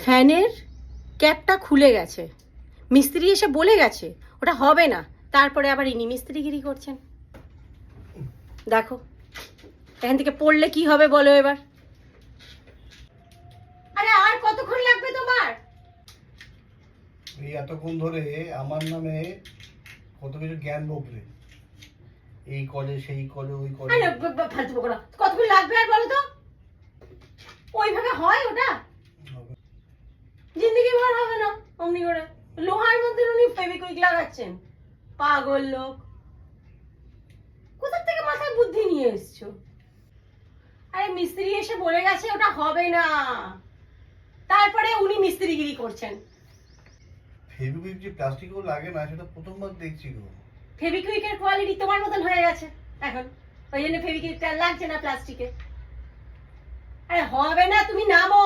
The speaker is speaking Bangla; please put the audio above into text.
ফ্যানের ক্যাপটা খুলে গেছে, মিস্ত্রি এসে বলে গেছে ওটা হবে না, তারপরে আবার ইনি মিস্ত্রিগিরি করছেন। দেখো এখান থেকে পড়লে কি হবে বলো এবার। আরে আর কতক্ষণ লাগবে তোমার? এই এতক্ষণ ধরে আমার নামে কত কিছু জ্ঞান বকলে, এই করে সেই করে ওই করে। আরে ফালতু বকো না, কতক্ষণ লাগবে আর বলো তো? ওইভাবে হয় ওটা? জিন্দগি ভর হবে না অমনি করে। লোহার মধ্যে উনি ফেভিকুইক লাগাচ্ছেন, পাগল লোক। কোথা থেকে মাথায় বুদ্ধি নিয়ে এসছো? আরে মিস্ত্রি এসে বলে গেছে ওটা হবে না, তারপরে উনি মিস্ত্রিগিরি করছেন। ফেভিকুইক যে প্লাস্টিকও লাগে না সেটা প্রথমবার দেখছি গো। ফেভিকুইকের কোয়ালিটি তোমার মতন হয়ে গেছে এখন, ওই জন্য ফেভিকুইকটা লাগছে না প্লাস্টিকে। আরে হবে না, তুমি নামো।